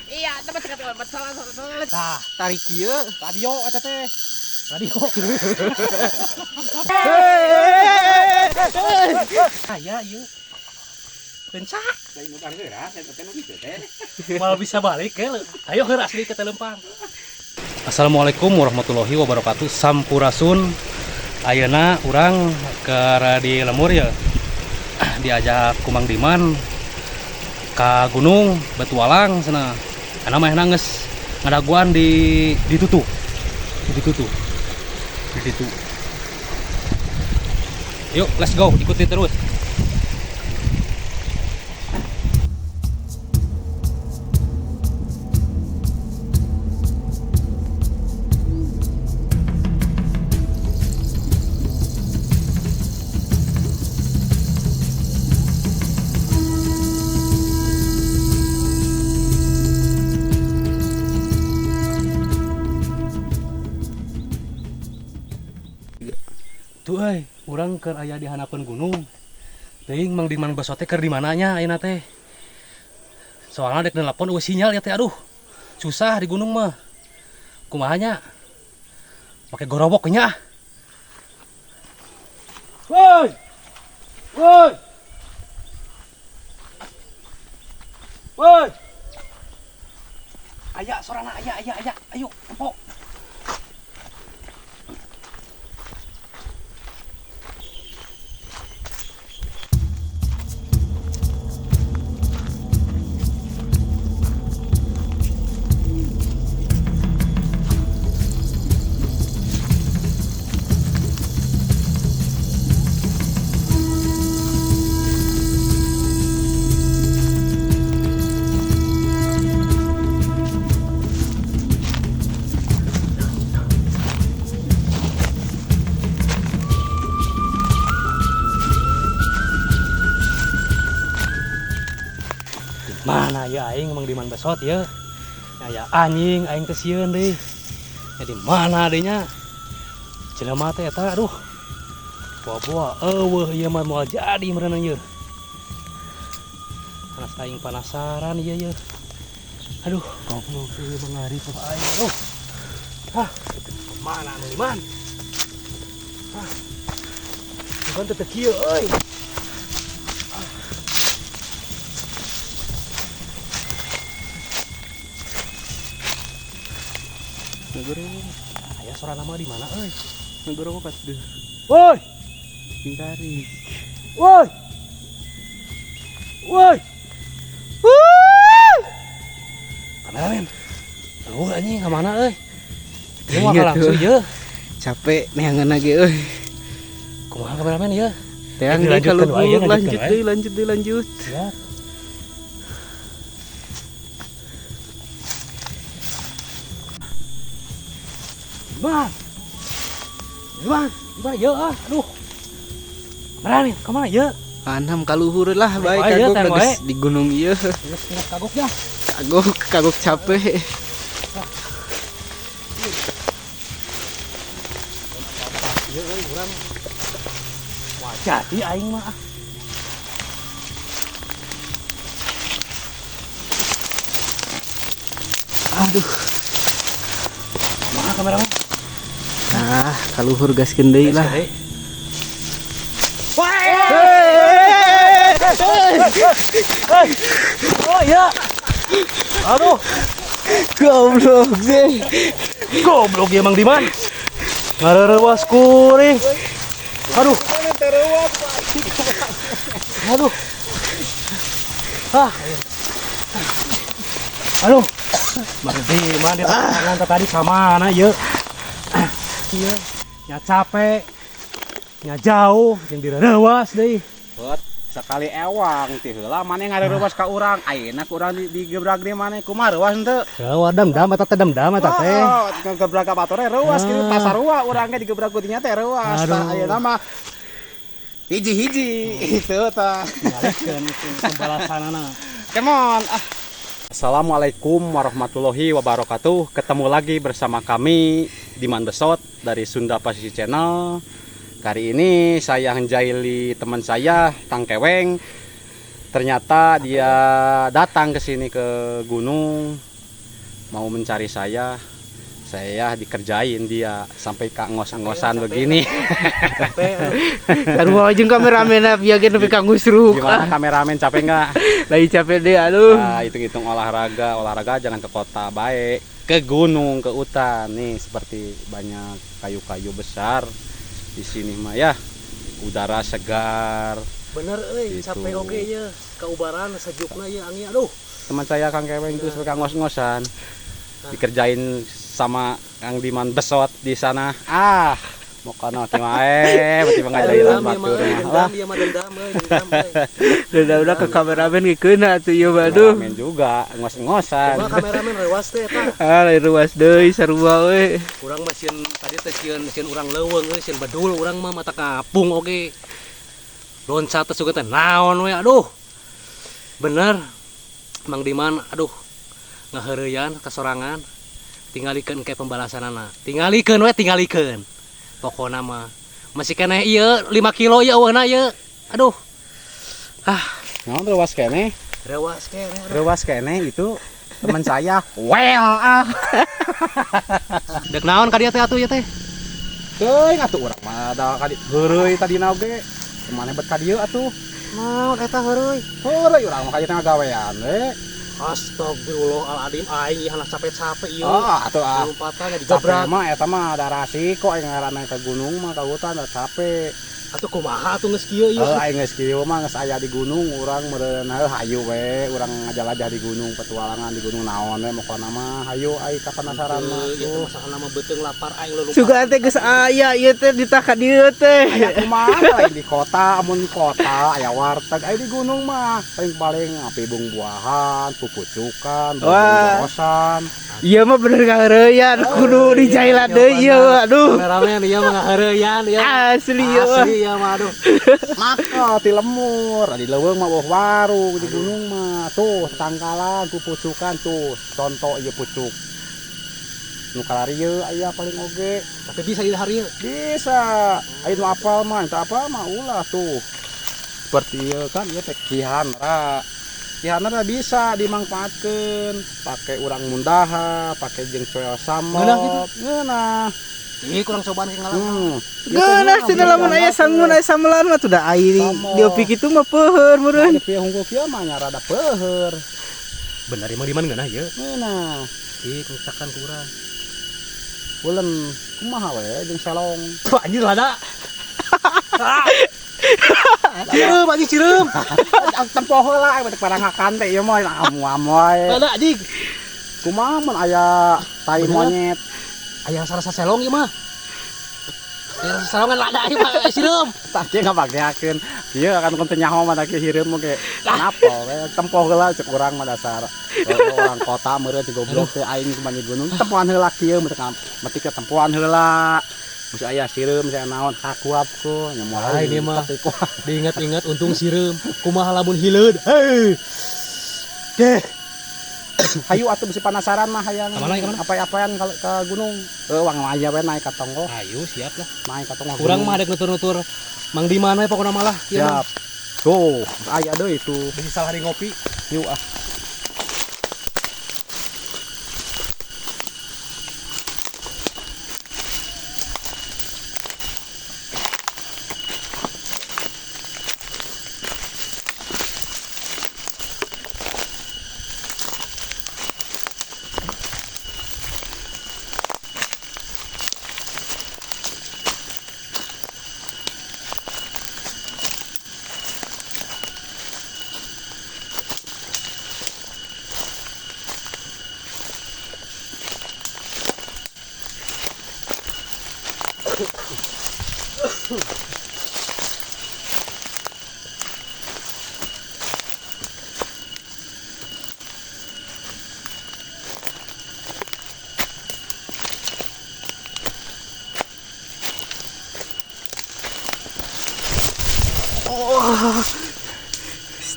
Iya, teman sekali salah. Tah, tarik ieu radio eta teh. Radio. Aya ieu. Pencak. Lain bukan geura, saya kan gitu teh. Malah bisa balik ya. Ayo geura asli ke Telempang. Assalamualaikum warahmatullahi wabarakatuh. Sampurasun. Ayeuna urang ke di Lemur ya. Diajak ku Mang Diman ka gunung Batualang sana. Karena mah nangis ngadaguan di Tutu. Di Tutu. Yuk, let's go, ikuti terus. Tuh urang keur aya di hanapeun gunung. Teuing Mang Diman Basot teh keur di mananya ayeuna teh? Soalna dek nelpon eueuh sinyal ya teh, aduh. Susah di gunung mah. Kumaha nya? Make gorobok nya. Woi! Woi! Woi! Aya sorana aya. Ayo, empok. Mana ya aing Mang Diman Basot ya? Ya anjing aing teh sieun deui. Ya di mana deui nya? Jelema teh eta aduh. Boa-boa eueuh ieu mah moal jadi meureunna ieu. Panas aing penasaran ieu. Aduh, goblok ieu mangari tuh aing. Aduh. Hah, mana Mang Diman? Hah. Bukan teh kieu euy. Ngegoreng. Aya suara nama di mana euy? Ngegoreng pas deh. Woi! Pintari. Woi! Woi! Woi! Kameramen. Lu anjing ka mana euy? Ieu mah langsung ieu. Capek neangan lagi euy. Kumaha kameramen ieu? Teang deui kalau lanjut deui. Ya. Gimana ieu ah? Aduh. Kameramen, ka mana ieu? Anam kaluhur lah baik Ayo, kagok geus di gunung ieu. Geus kagok ya. Kagok capek. Ieu euy urang moal jadi aing mah. Aduh. Kumaha kameramen? Nah, kaluhur gaskeun deui lah. Oh iya. Aduh. Goblok deh. Goblok ya Mang Diman. Ngarerewas kuring. Aduh. Aduh. Ah. Aduh. Mang Diman dia tangan tadi ka mana ieu? Ieu nya capek. Nya jauh jeung direrewas deui. Hot, sekali ewang teh heula maneh ngareureuwas ka urang. Ayeuna ku urang digebrak di maneh kumaha reuas henteu? Jawa dam eta teh dam eta teh. Oh, ngegebrak ka batur reuas kitu tasarua urang ge digebrak ku dinya teh reuas. Ayeuna mah hiji-hiji itu tah. Ngalikeun itu pembalasanana. Come on. Assalamualaikum warahmatullahi wabarakatuh. Ketemu lagi bersama kami Diman Basot dari Sunda Pasisi Channel. Kali ini saya menjaili teman saya Tang Keweng. Ternyata dia datang ke sini ke gunung mau mencari saya. Saya dikerjain dia sampai kak ngos-ngosan begini. Sarua jeung kameramen biageun nepi ka ngusruk. Gimana kameramen, capek nggak? Lagi capek deh aduh. Nah, hitung-hitung olahraga jangan ke kota, baik ke gunung, ke hutan. Nih seperti banyak kayu-kayu besar di sini mah ya. Udara segar. Bener Gitu. capek oge ya. Kaubaran sejukna ya angin aduh. Teman saya Kang Keweng itu suka ngos-ngosan. Dikerjain sama Kang Diman Besot di sana. Mau kono kimae, berarti ngajailan batur mah. Dia mah dendam euy. Udah ke kameramen ngikeuna atuh ieu mah aduh. Kameramen juga ngos-ngosan. Coba kameramen rewas teh eta. Lain ruas deui sarua we. Urang mah sieun tadi teh sieun urang leuweung euy, sieun badul urang mah mata kapung oge. Loncat teh suga teh naon we aduh. Bener. Mang Diman aduh ngaheureuyan kasorangan. Tingalikeun ke pembalasanana. Tingalikeun. Pokona mah masih keneh ieu 5 kilo ya eueuna ieu. Aduh. Naon rewas kene? Rewas kene itu teman saya. Dek naon ka dieu teh atuh ya teh? Teuing atuh urang mah da kadi heureuy tadina oge. Kemana bet ka dieu atuh? Naon eta heureuy? Heureuy urang mah ka dieu teh gawean we. Astagfirullahaladzim, aing ieu capek-capek ieu. Atuh Lompatannya capek digabrak. mah eta mah ada rasiko aing ngaranna ke gunung mah ka hutan da capek. Atuh kumaha atuh geus kieu ieu? Aing geus kieu mah geus aya di gunung, urang meureun hayu we, urang ngajalajah di gunung, petualangan di gunung naon we mokona mah. Hayu aing kapanasaran mah. Ieu teh masalah nama beuteung lapar aing leulumpah. Suga teh geus aya ieu teh di taka dieu teh. Aya kumaha lain di kota, amun di kota aya warteg, aya di gunung mah paling api buah-buahan, pupucukan, Wah. borosan. Ieu mah bener ngaheureuyan kudu dijailan deui ieu aduh. Kameramen ieu mah ngaheureuyan ieu. Asli ieu mah. Asli ieu mah aduh. Maka ti lemur, di leuweung mah boh waru di gunung mah. Tuh tangkalan pupucukan tuh, contoh ieu pucuk. Nu kalarieu aya paling oge. Tapi bisa di hari ieu. Bisa. Aya nu apal mah, teu apal mah ulah tuh. Seperti ieu kan ieu teh kihanra. Kihanra bisa dimanfaatkeun, pakai urang mundaha, pakai jeung coel samot. Ngeunah gitu? Ngeunah. Ih kurang cobaan ke ngalam. Geunah cenah lamun aya sangun aya samelan mah tuh da air. Diopi kitu mah peuheur meureun. Aya pieu hungkul kieu mah nya rada peuheur. Bener emang di mana ngeunah ieu? Ngeunah. Ih kerusakan kurang. Ulen kumaha we jeung selong. Tuh anjir lada. Cireum anjing cireum. Tempoh heula beuteuk parangakan teh ieu mah amu-amu wae. Lada anjing. Kumaha mun aya tai monyet. Aya sarasa selong ieu mah. Aya salongan lada ieu mah cireum. Tadi ngabageakeun. Ieu akan kun teu nyaho mah teh hireum oge. Kenapa we tempoh heula cek urang mah dasar. Orang kota meureun teh goblok teh aing ke banyu gunung tempohan heula kieu meutik ke tempohan heula. Mun aya sireum saya naon kakuapku nya moal ini mah diingat-ingat untung sireum. Kumaha lamun hileud. Hei. Deh. Hayu atuh bisi penasaran mah hayang Kemana? apa-apaan ke gunung. Wang aya we naik ka tonggo. Ayo siap lah. Naik ka tonggo. Kurang mah adek nutur-nutur Mang Diman we pokona malah kieu mah. Siap. Tuh, aya deui itu. Bisi salah di ngopi. Yuk ah.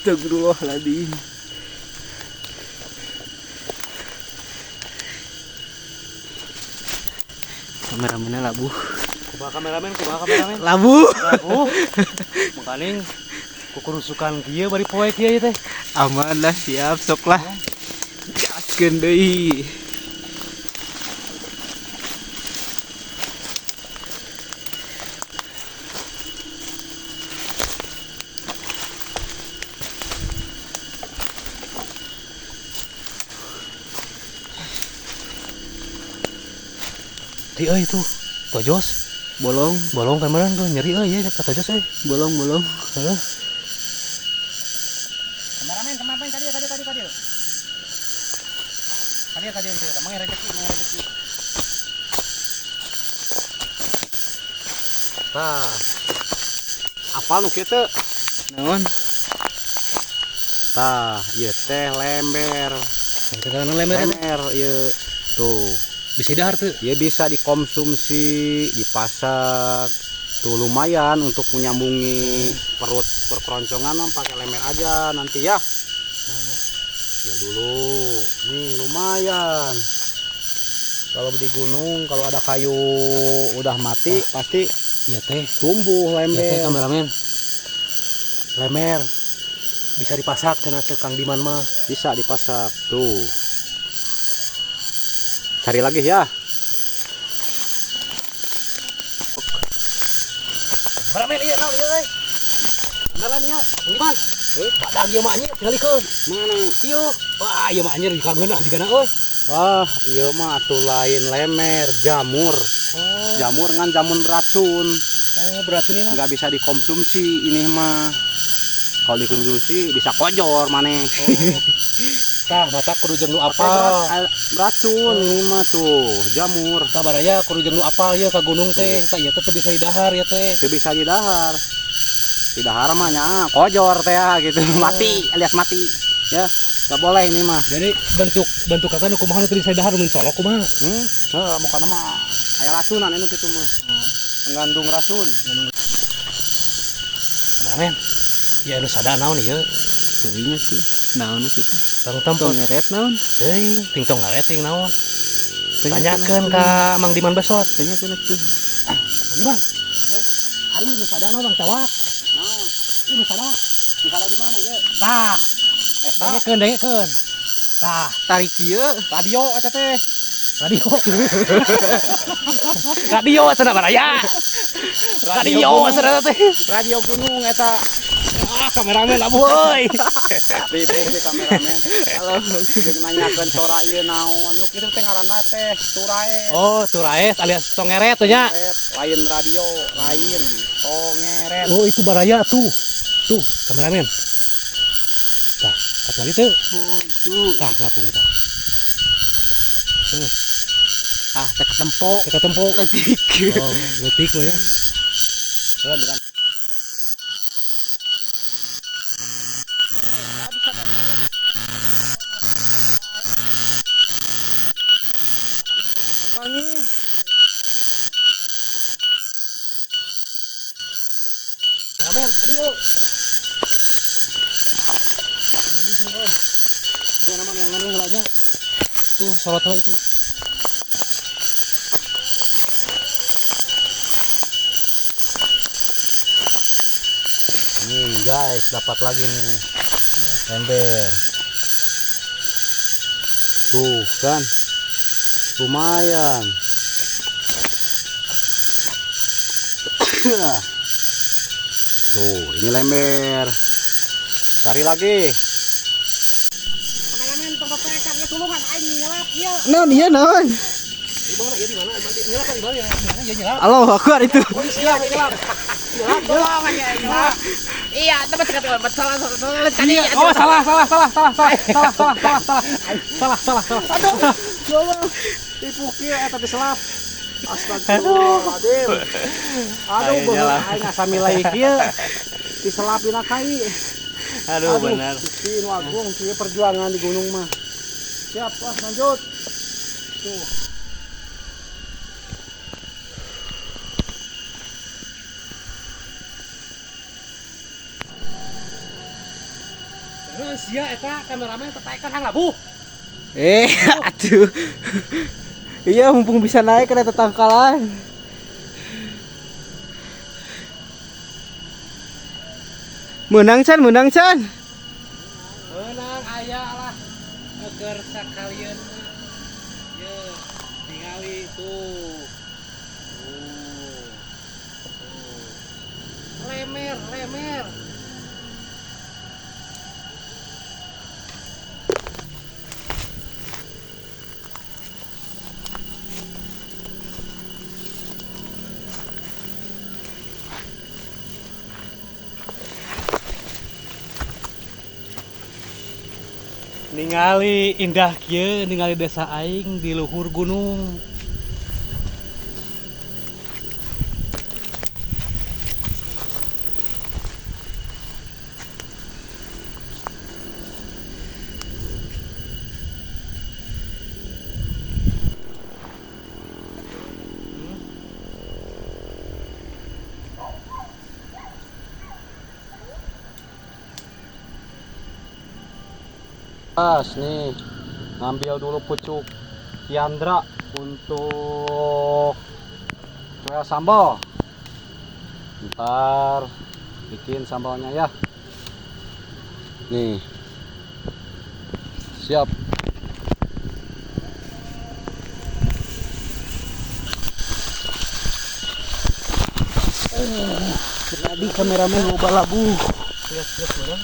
Astagfirullahaladzim. Kameramennya labuh. Kumaha kameramen. Labuh. Makaning kukurusukan kieu bari poe kieu teh. Aman lah, siap sok lah. Gaskeun deui. Ti euy tuh, tojos, Bolong, bolong kemarin tuh nyeri euy ya ka tojos euy. bolong. Heeh. Kameramen kadi. Kadi itu, mang rezeki. Nah. Apa nu kieu teh? Naon? Tah, ieu teh lember. Yang kadang lemer Lemer ieu tuh. bisa dahar tuh. Dia bisa dikonsumsi, dipasak. Tuh lumayan untuk menyambungi perut perkeroncongan mah pakai lemer aja nanti ya. Ya dulu. Nih lumayan. Kalau di gunung kalau ada kayu udah mati pasti Iya teh. tumbuh Iya teh lemer. kameramen. Lemer bisa dipasak cenah teh Kang Diman mah. Bisa dipasak tuh. Cari lagi ya. Kameramen iya naon ieu euy. Kameramen nya, Kang Diman. Padahal ieu mah anjir tingalikeun. Mana? Ieu. Wah, ieu mah anjir dikangeunah jigana euy. Wah, iya mah atuh lain lemer, jamur. Oh, Jamur ngan jamur beracun. berarti ini mah. Nggak bisa dikonsumsi ini mah. Kalau dikonsumsi bisa kojor maneh. Tah, mata kudu jeung nu Apa apal. beracun ini mah tuh, jamur. Kabaraya kudu jeung nu apal ya ka gunung teh. Tah ieu teh teu bisa didahar ya teh. Itu bisa didahar. Didahar mah nya kojor teh ya gitu, mati alias mati. Ya, nggak boleh ini mah. Jadi bentuk kata nu kumaha nu teu bisa didahar mun colok kumaha. Mau kana mah aya racunan anu kitu mah. Mengandung racun. Kameramen. Ya nu sada naon ieu? Teuing sih. Naon kitu? Tong tempat Ngeret naon? teuing, ting tong ngareting naon. Tanyakeun Tanyakeun ka Mang Diman Besot. Tanyakeun atuh. Mang Diman. Hari nu sada naon Bang Cawak? Naon? Ini sada. Dikala di mana ya? Tah. Dengekeun. Tah, Tarik ieu. Radio eta teh. radio. Radio cenah baraya. Radio cenah teh. Radio gunung eta. Ah, kameramen abuh euy. Ribut di kameramen. Halo, jeung nanyakeun sora ieu naon. Nu kitu teh ngaranna teh turae. Oh, turaes alias tongeret tuh nya. Lain radio, lain tongeret. Oh, itu baraya tuh. Tuh, kameramen. Tah, katingali teu. Tuh. Tah, ngapung tah. Ah, teh ketempo. Teka tempo. Letik. Oh, letik mah ya. Kameramen, tadi yuk. Dia nama yang nganu helanya. Tuh, sorot itu. Nih guys, dapat lagi nih. Ember. Tuh kan. Lumayan. Tuh, ini lember. Cari lagi. Kameramen, tempat pekan ya tulungan aing nyelap ieu. Naon ieu naon? Di mana ieu di mana? Nyelap di mana ya? Ya nyelap. Allahu Akbar itu. Nyelap, nyelap. Tolong aja nyelap. Iya, tempat sekali salah tadi. Oh, salah. Aduh. Tipu kieu eta diselap. Astagfirullahaladzim. Aduh, bener aing asa milai kieu. Diselapina kai. Aduh, benar. Gusti nu agung kieu perjuangan di gunung mah. Siap, pas lanjut. Tuh. Sia eta kameramen tetekan hang labuh. Atuh. Iya, mumpung bisa naik kereta tangkalan. Menang Chan, menang Chan. Menang aya lah. Agar sakalian mah. Ye, tingali tuh. Lemer, lemer. Ningali indah kieu, ningali desa aing di luhur gunung. Pas nih, ngambil dulu pucuk Kiandra untuk cuel sambal. Ntar bikin sambalnya ya. Nih, siap. Tadi kameramen loba labu. Lihat orang.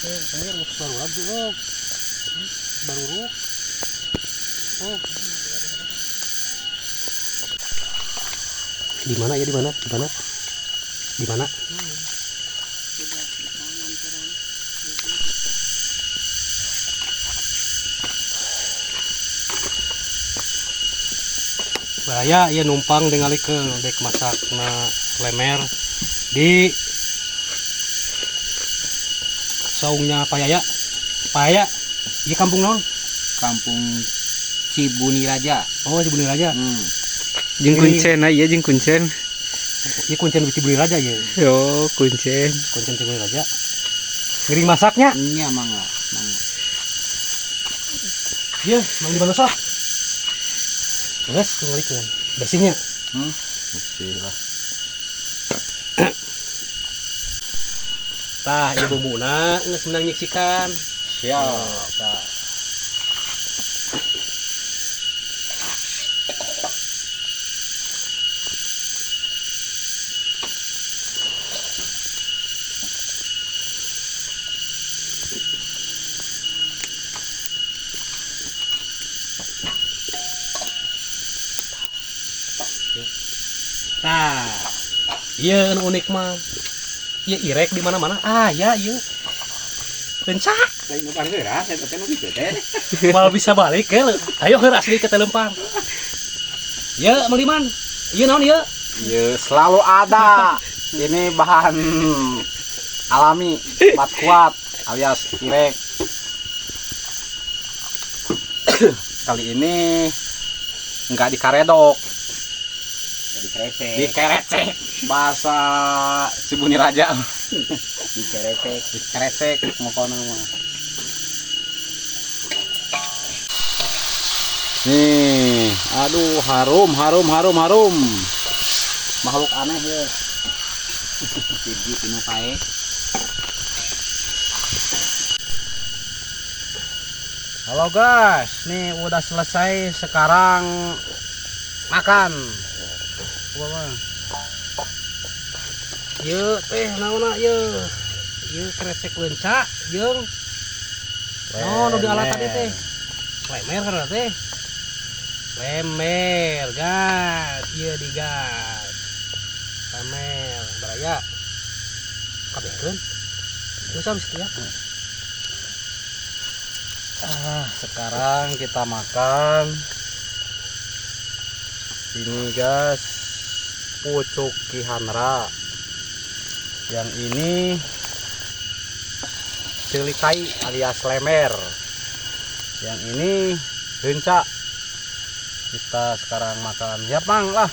Ini baru lagi baru ruk. Di mana ya, di mana? Di mana? Di mana? Bahaya ya numpang ningali ke dek masak na lemer di saungnya Payaya. Payaya, iya kampung non? Kampung Cibuni Raja. Oh, Cibuni Raja. Jeung kuncen aya jeung kuncen. Iya kuncen Cibuni Raja ya. Yo, kuncen. Kuncen Cibuni Raja. Ngiring masaknya. Iya mangga. Iya, mang di mana sok? Guys, kembalikan bersihnya. Bismillah. Tah, ieu bumbuna geus menang nyiksikan. Siap. Tah. Tah, iya anu unik mah. Iya irek di mana-mana. Ah, ya iya. Lencak. Lain numpang geura, saya teh nu kitu teh. Mal bisa balik ke. Ayo keur asli ke Telempang. Ya, Mang Diman. Iya naon ieu? Ya selalu ada. Ini bahan alami, obat kuat alias irek. Kali ini enggak dikaredok, dikerecek. Bahasa Cibuni Raja. Dikerecek ngokona mah. Nih, aduh harum. Makhluk aneh ya. Jadi pinu pae. Halo guys, nih udah selesai, sekarang makan. Coba. Ieu teh naonna ieu? Ieu krecek lencak jeung oh nu di alat tadi teh. Lemer karena teh. Lemer, gas. Ieu di gas. Lemer, baraya. Kabehkeun. Geus habis ya. Sekarang kita makan. Ini guys, pucuk Kihandra. Yang ini cilikai alias lemer. Yang ini heunca. Kita sekarang makan. Siap Mang lah.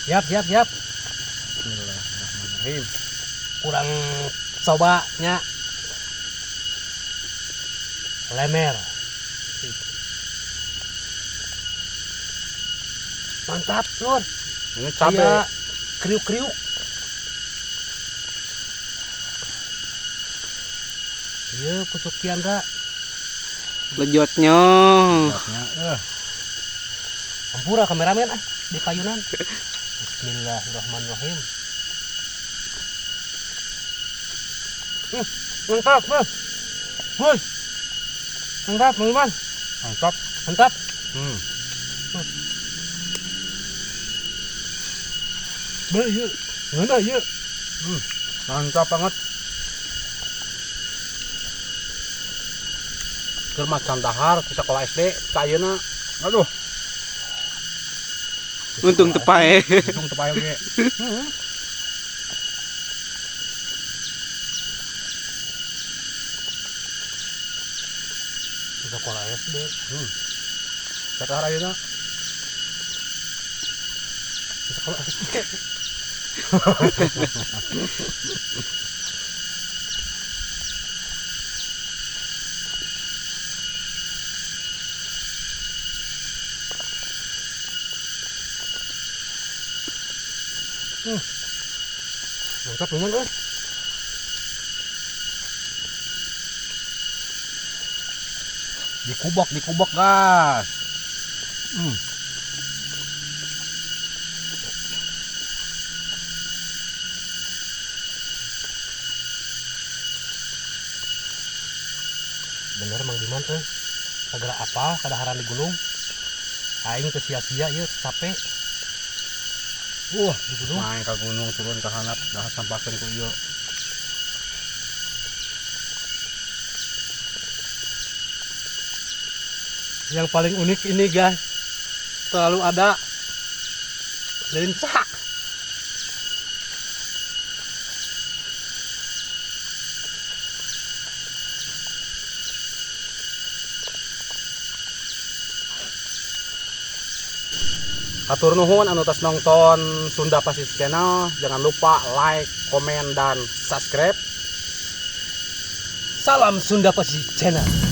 Siap. Bismillahirrahmanirrahim. Kurang cobanya lemer. Mantap, Lur. Ini cabai. Kayak kriuk-kriuk. Iya pucuk Tiandra. Lejotnya. Hampura kameramen di kayunan. Bismillahirrahmanirrahim. Mantap, Bang. Woi. Mantap, teman-teman. Mantap. Mantap. Beli yuk. Ngena yuk. Mantap banget. Keur macan dahar di sekolah SD kayeuna. Aduh, Untung tepae. untung teu pae ge. Di sekolah SD. Cek dahar ayeuna. Di sekolah SD. Mantap teman guys. Dikubok gas. Bener Mang Diman teh. Segera apa kadaharan di gunung. Aing teu sia-sia ieu capek. Wah, di gunung. Main ke gunung turun ke handap dah sampahkeun ku ieu. Yang paling unik ini guys, selalu ada lensa. Hatur nuhun anu tos nonton Sunda Pasisir Channel. Jangan lupa like, komen, dan subscribe. Salam Sunda Pasisir Channel.